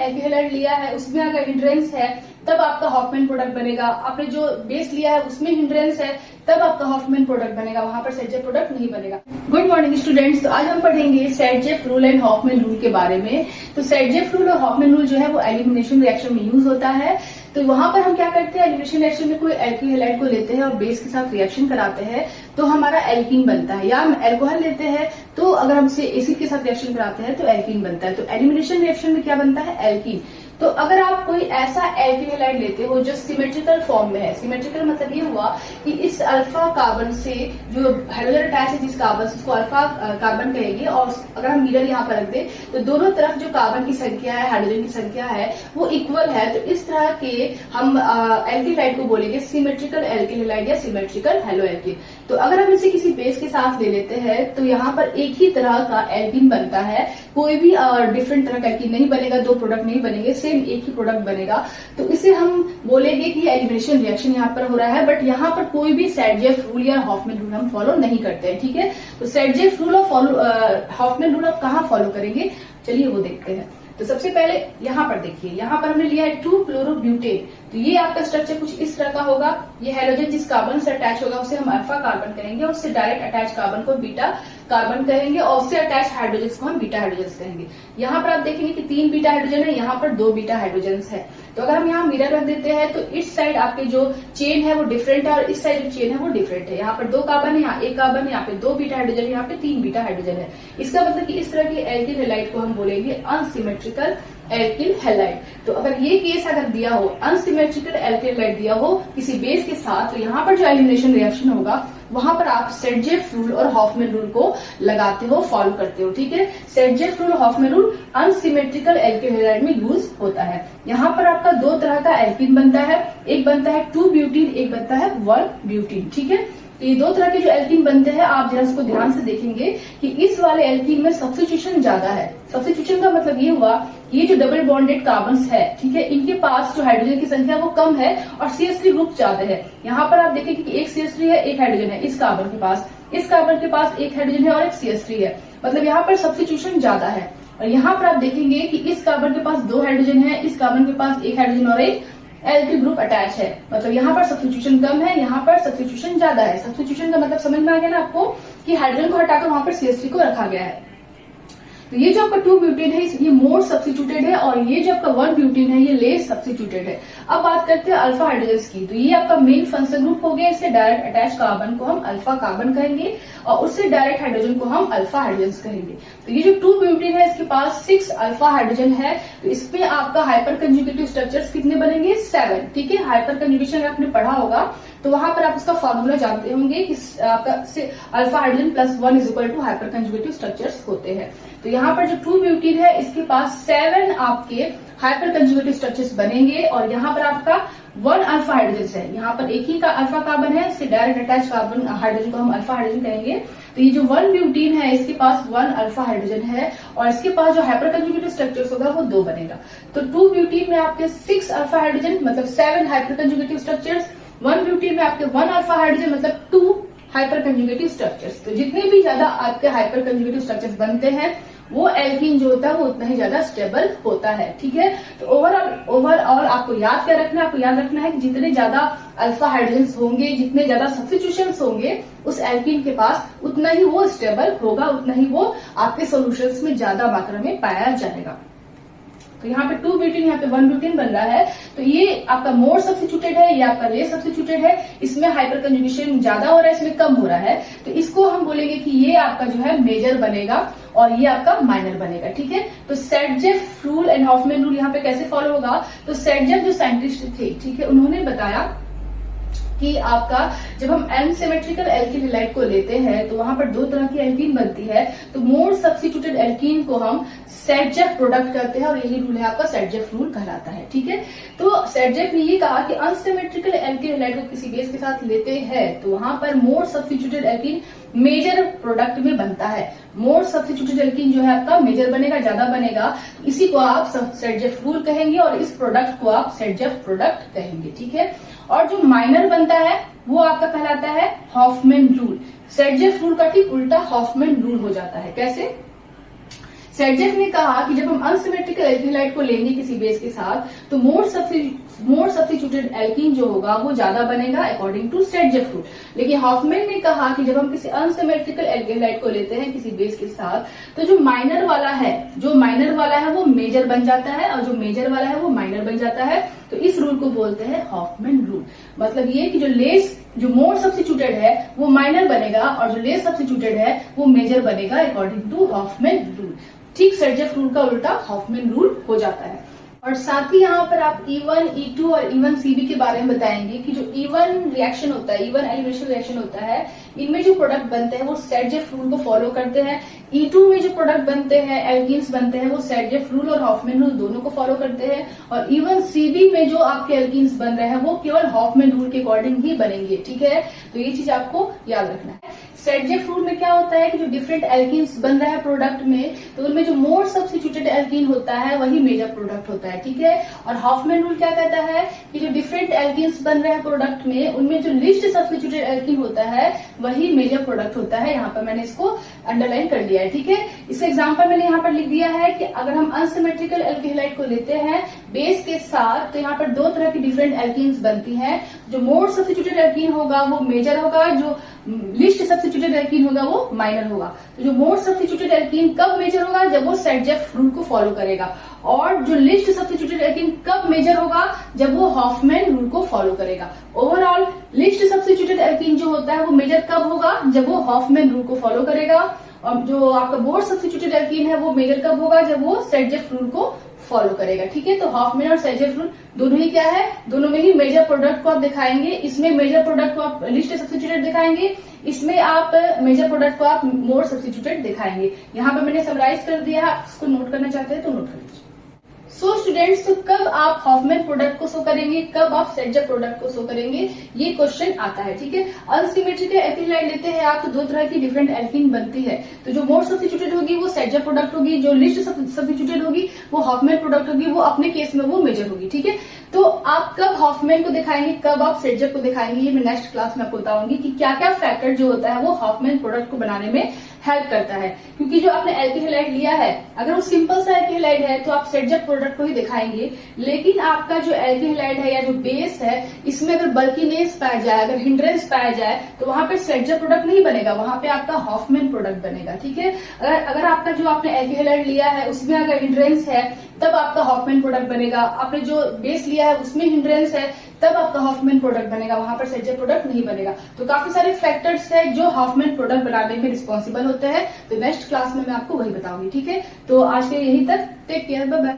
Alkyl halide लिया है उसमें अगर हिंड्रेंस है तब आपका हॉफमैन प्रोडक्ट बनेगा। आपने जो बेस लिया है उसमें हिंड्रेंस है तब आपका हॉफमैन प्रोडक्ट बनेगा, वहां पर सेटजेफ प्रोडक्ट नहीं बनेगा। गुड मॉर्निंग स्टूडेंट्स, तो आज हम पढ़ेंगे Saytzeff rule and Hofmann rule के बारे में। तो सेटजेफ रूल और हॉफमैन रूल जो है वो एलिमिनेशन रिएक्शन में यूज होता है। तो वहां पर हम क्या करते हैं, एलिमिनेशन रिएक्शन में कोई एल्किल हैलाइड को लेते हैं और बेस के साथ रिएक्शन कराते हैं तो हमारा एल्कीन बनता है, या हम एल्कोहल लेते हैं तो अगर हम इसे एसिड के साथ रिएक्शन कराते हैं तो एल्कीन बनता है। तो एलिमिनेशन रिएक्शन में क्या बनता है, एल्कीन। तो अगर आप कोई ऐसा एल्किल हैलाइड लेते हो जो सिमेट्रिकल फॉर्म में है, सिमेट्रिकल मतलब ये हुआ कि इस अल्फा कार्बन से जो हाइड्रोजन अटैच है जिस कार्बन से उसको अल्फा कार्बन कहेंगे, और अगर हम मिरर यहाँ पर रख दे तो दोनों तरफ जो कार्बन की संख्या है, हाइड्रोजन की संख्या है वो इक्वल है। तो इस तरह के हम एल्किल हैलाइड को बोलेंगे सिमेट्रिकल एल्किल हैलाइड या सिमेट्रिकल हैलोएल्किन। तो अगर हम इसे किसी बेस के साथ ले लेते हैं तो यहाँ पर एक ही तरह का एल्कीन बनता है, कोई भी डिफरेंट तरह का एल्कीन नहीं बनेगा, दो प्रोडक्ट नहीं बनेंगे, सेम एक ही प्रोडक्ट बनेगा। तो इसे हम बोलेंगे कि एलिमिनेशन रिएक्शन यहाँ पर हो रहा है, बट यहाँ पर कोई भी सेटजेफ रूल या हॉफमैन रूल हम फॉलो नहीं करते हैं। ठीक है, तो सेटजेफ रूल और हॉफमैन रूल आप कहाँ फॉलो करेंगे, चलिए वो देखते हैं। तो सबसे पहले यहाँ पर देखिए, यहाँ पर हमने लिया है 2-क्लोरोब्यूटेन। तो ये आपका स्ट्रक्चर कुछ इस तरह का होगा। ये हाइड्रोजन जिस कार्बन से अटैच होगा उसे हम अल्फा कार्बन कहेंगे, और उससे डायरेक्ट अटैच कार्बन को बीटा कार्बन कहेंगे, और उससे अटैच हाइड्रोजन को हम बीटा हाइड्रोजन कहेंगे। यहाँ पर आप देखेंगे कि 3 बीटा हाइड्रोजन है, यहाँ पर 2 बीटा हाइड्रोजन है। तो अगर हम यहाँ मिरर रख देते हैं तो इस साइड आपके जो चेन है वो डिफरेंट है और इस साइड जो चेन है वो डिफरेंट है। यहाँ पर 2 कार्बन है, यहाँ 1 कार्बन है, यहाँ पे 2 बीटा हाइड्रोजन है, यहाँ पे 3 बीटा हाइड्रोजन है। इसका मतलब कि इस तरह की एल्किल हैलाइड को हम बोलेंगे अनसिमेट्रिकल एल्किल हैलाइड। तो अगर ये केस अगर दिया हो, अनसिमेट्रिकल एल्किल हैलाइड दिया हो किसी बेस के साथ, तो यहाँ पर जो एलिमिनेशन रिएक्शन होगा वहां पर आप सेटजेफ रूल और हॉफमैन रूल को लगाते हो, फॉलो करते हो। ठीक है, सेटजेफ रूल और Hofmann rule unsymmetrical alkyl halide में यूज होता है। यहाँ पर आपका 2 तरह का एल्कीन बनता है, एक बनता है 2-ब्यूटीन, एक बनता है 1-ब्यूटीन। ठीक है, तो ये 2 तरह के जो एल्कीन बनते हैं आप जरा उसको ध्यान से देखेंगे कि इस वाले एल्कीन में सब्स्टिट्यूशन ज्यादा है। सब्स्टिट्यूशन का मतलब ये हुआ ये जो डबल बॉन्डेड कार्बन्स है, ठीक है, इनके पास जो हाइड्रोजन की संख्या वो कम है और CH3 ग्रुप ज्यादा है। यहाँ पर आप देखेंगे कि एक CH3 है, एक हाइड्रोजन है इस कार्बन के पास, इस कार्बन के पास एक हाइड्रोजन है और एक CH3 है, मतलब यहाँ पर सब्स्टिट्यूशन ज्यादा है। और यहाँ पर आप देखेंगे कि इस कार्बन के पास 2 हाइड्रोजन है, इस कार्बन के पास एक हाइड्रोजन और एक एल्किल ग्रुप अटैच है, मतलब यहाँ पर सब्स्टिट्यूशन कम है, यहाँ पर सब्स्टिट्यूशन ज्यादा है। सब्स्टिट्यूशन का मतलब समझ में आ गया ना आपको कि हाइड्रोजन को हटाकर वहां पर CH3 को रखा गया है। तो ये जो आपका 2-ब्यूटेन है ये मोर सब्स्टिट्यूटेड है, और ये जो आपका 1-ब्यूटेन है ये लेस सब्स्टिट्यूटेड है। अब बात करते हैं अल्फा हाइड्रोजन की। तो ये आपका मेन फंक्शन ग्रुप हो गया, इससे डायरेक्ट अटैच कार्बन को हम अल्फा कार्बन कहेंगे और उससे डायरेक्ट हाइड्रोजन को हम अल्फा हाइड्रोजन कहेंगे। तो ये जो 2-ब्यूटेन है इसके पास 6 अल्फा हाइड्रोजन है, तो इसमें आपका हाइपर कंजुगेटिव स्ट्रक्चर्स कितने बनेंगे, 7। ठीक है, हाइपर कंजुगेशन आपने पढ़ा होगा तो वहां पर आप उसका फॉर्मूला जानते होंगे कि आपका alpha hydrogen plus 1 is equal to hyperconjugative structures होते हैं। तो यहाँ पर जो 2-ब्यूटीन है इसके पास 7 आपके हाइपर कंजुगेटिव स्ट्रक्चर्स बनेंगे, और यहाँ पर आपका 1 अल्फा हाइड्रोजन है, यहाँ पर एक ही का अल्फा कार्बन है, इससे डायरेक्ट अटैच कार्बन हाइड्रोजन को हम अल्फा हाइड्रोजन कहेंगे। तो ये जो 1-ब्यूटीन है इसके पास 1 अल्फा हाइड्रोजन है और इसके पास जो हाइपर कंजुगेटिव स्ट्रक्चर्स होगा वो 2 बनेगा। तो 2-ब्यूटीन में आपके 6 अल्फा हाइड्रोजन मतलब 7 हाइपर कंजुगेटिव स्ट्रक्चर्स, 1-ब्यूटीन में आपके 1 अल्फा हाइड्रोजन मतलब 2 हाइपर कंजुगेटिव स्ट्रक्चर्स। तो जितने भी ज्यादा आपके हाइपर कंजुगेटिव स्ट्रक्चर्स बनते हैं वो एल्कीन जो होता है वो उतना ही ज्यादा स्टेबल होता है। ठीक है, तो ओवरऑल आपको याद क्या रखना है, आपको याद रखना है कि जितने ज्यादा अल्फा हाइड्रोजन होंगे, जितने ज्यादा सब्स्टिट्यूशन होंगे उस एल्कीन के पास, उतना ही वो स्टेबल होगा, उतना ही वो आपके सोल्यूशंस में ज्यादा मात्रा में पाया जाएगा। तो यहाँ पे 2-ब्यूटीन, यहाँ पे 1-ब्यूटीन बन रहा है। तो ये आपका मोर सब्स्टिट्यूटेड है, ये आपका लेस सब्स्टिट्यूटेड है, इसमें हाइपर कंजुगेशन ज्यादा हो रहा है, इसमें कम हो रहा है। तो इसको हम बोलेंगे कि ये आपका जो है मेजर बनेगा और ये आपका माइनर बनेगा। ठीक है, तो Saytzeff rule and Hofmann rule यहाँ पे कैसे फॉलो होगा, तो सेटजेफ जो साइंटिस्ट थे, ठीक है, उन्होंने बताया कि आपका जब हम अनसिमेट्रिकल एल्किल हैलाइड को लेते हैं तो वहां पर 2 तरह की एल्कीन बनती है। तो मोर सब्स्टिट्यूटेड एल्कीन को हम सेटजेफ प्रोडक्ट करते हैं और यही रूल है आपका सेटजेफ रूल कहलाता है। ठीक है, तो सेटजेफ ने ये कहा कि अनसिमेट्रिकल एल्किल हैलाइड को किसी बेस के साथ लेते हैं तो वहां पर more substituted alkene major product में बनता है। मोर सब्स्टिट्यूटेड एल्कीन जो है आपका मेजर बनेगा, ज्यादा बनेगा, इसी को आप सेटजेफ रूल कहेंगे और इस प्रोडक्ट को आप सेटजेफ प्रोडक्ट कहेंगे। ठीक है, और जो माइनर बनता है वो आपका कहलाता है हॉफमैन रूल। सेटजेफ रूल का ठीक उल्टा हॉफमैन रूल हो जाता है। कैसे, सेडजेफ ने कहा कि जब हम अनसिमेट्रिकल एल्कीन हैलाइड को लेंगे किसी बेस के साथ तो मोर सब्स्टिट्यूटेड एल्कीन जो होगा वो ज्यादा बनेगा अकॉर्डिंग टू सेडजेफ रूल। लेकिन हॉफमैन ने कहा कि जब हम किसी अनसिमेट्रिकल एल्कीन हैलाइड को लेते हैं किसी बेस के साथ तो जो माइनर वाला है वो मेजर बन जाता है और जो मेजर वाला है वो माइनर बन जाता है। तो इस रूल को बोलते हैं हॉफमैन रूल। मतलब ये कि जो मोर सब्स्टिट्यूटेड है वो माइनर बनेगा और जो लेस सब्स्टिट्यूटेड है वो मेजर बनेगा अकॉर्डिंग टू हॉफमैन रूल। ठीक सेडजेफ रूल का उल्टा हॉफमैन रूल हो जाता है। और साथ ही यहाँ पर आप E1, E2 और E1 CB के बारे में बताएंगे कि जो E1 रिएक्शन होता है, E1 एलिमिनेशन रिएक्शन होता है, इनमें जो प्रोडक्ट बनते हैं वो सेडजेफ रूल को फॉलो करते हैं। E2 में जो प्रोडक्ट बनते हैं, एल्कीन्स बनते हैं, वो सेडजेफ रूल और हॉफमैन रूल दोनों को फॉलो करते हैं। और E1 CB में जो आपके एल्कीन्स बन रहे हैं वो केवल हॉफमैन रूल के अकॉर्डिंग ही बनेंगे। ठीक है, तो ये चीज आपको याद रखना है। सेडजेफ रूल में क्या होता है कि जो डिफरेंट एल्कीन्स बन रहा है प्रोडक्ट में, तो उनमें जो मोर सब्स्टिट्यूटेड एल्कीन होता है वही मेजर प्रोडक्ट होता है। ठीक है, और हॉफमैन रूल क्या कहता है कि जो डिफरेंट एल्कीन्स बन रहे हैं प्रोडक्ट में, उनमें जो लीस्ट सब्स्टिट्यूटेड एल्कीन होता है वही मेजर प्रोडक्ट होता है। यहाँ पर मैंने इसको अंडरलाइन कर लिया है। ठीक है, इसका एग्जाम्पल मैंने यहाँ पर लिख दिया है कि अगर हम अनसिमेट्रिकल एल्कीन हैलाइड को लेते हैं बेस के साथ तो यहाँ पर दो तरह की डिफरेंट एल्कीन्स बनती हैं। जो मोर सब्स्टिट्यूटेड एल्कीन होगा वो मेजर होगा, जो लिस्ट सब्स्टिट्यूटेड एल्कीन होगा वो माइनर होगा। तो जो मोर सब्स्टिट्यूटेड एल्कीन कब मेजर होगा, जब वो सेडजेफ रूल को फॉलो करेगा। और जो लिस्ट सब्स्टिट्यूटेड एल्कीन कब मेजर होगा, जब वो हॉफमैन रूल को फॉलो करेगा। ओवरऑल लिस्ट सब्स्टिट्यूटेड एल्कीन जो होता है वो मेजर कब होगा, जब वो हॉफमैन रूल को फॉलो करेगा। और जो आपका मोर सब्स्टिट्यूटेड एल्कीन है वो मेजर कब होगा, जब वो सेडजेफ रूल को फॉलो करेगा। ठीक है, तो हॉफमैन और सेडजेफ रूल दोनों ही क्या है, दोनों में ही मेजर प्रोडक्ट को आप दिखाएंगे। इसमें मेजर प्रोडक्ट को आप लिस्ट सब्स्टिट्यूटेड दिखाएंगे, इसमें आप मेजर प्रोडक्ट को आप मोर सब्स्टिट्यूटेड दिखाएंगे। यहाँ पे मैंने समराइज कर दिया है, आप इसको नोट करना चाहते हैं तो नोट कर लीजिए। सो स्टूडेंट्स, तो कब आप हॉफमैन प्रोडक्ट को शो करेंगे, कब आप सेडजेफ प्रोडक्ट को शो करेंगे, ये क्वेश्चन आता है। ठीक है, अनसिमेट्रिकल एल्कीन हैलाइड लेते हैं आप तो दो तरह की डिफरेंट एल्कीन बनती है। तो जो मोर सब्स्टिट्यूटेड होगी वो सेडजेफ प्रोडक्ट होगी, जो लिस्ट सब्स्टिट्यूटेड होगी वो हॉफमैन प्रोडक्ट होगी, वो अपने केस में वो मेजर होगी। ठीक है, तो आप कब हॉफमैन को दिखाएंगे, कब आप सेडजेफ को दिखाएंगे, ये मैं नेक्स्ट क्लास में आपको बताऊंगी कि क्या क्या फैक्टर जो होता है वो हॉफमैन प्रोडक्ट को बनाने में हेल्प करता है। क्योंकि जो आपने एल्कीन हैलाइड लिया है, अगर वो सिंपल सा एल्कीन हैलाइड है तो आप सेडजेफ प्रोडक्ट को ही दिखाएंगे। लेकिन आपका जो एल्कीन हैलाइड है या जो बेस है, इसमें अगर बल्कीनेस पाया जाए, अगर हिंड्रेंस पाया जाए, तो वहां पे सेडजेफ प्रोडक्ट नहीं बनेगा, वहां पे आपका हॉफमैन प्रोडक्ट बनेगा। ठीक है, अगर आपका जो आपने एल्कीन हैलाइड लिया है उसमें अगर हिंड्रेंस है तब आपका हॉफमैन प्रोडक्ट बनेगा। आपने जो बेस लिया है उसमें हिंड्रेंस है तब आपका हॉफमैन प्रोडक्ट बनेगा, वहां पर सेडजेफ प्रोडक्ट नहीं बनेगा। तो काफी सारे फैक्टर्स है जो हॉफमैन प्रोडक्ट बनाने में रिस्पॉन्सिबल होते हैं। तो नेक्स्ट क्लास में मैं आपको वही बताऊंगी। ठीक है, तो आज के यही तक, टेक केयर, बाय बाय।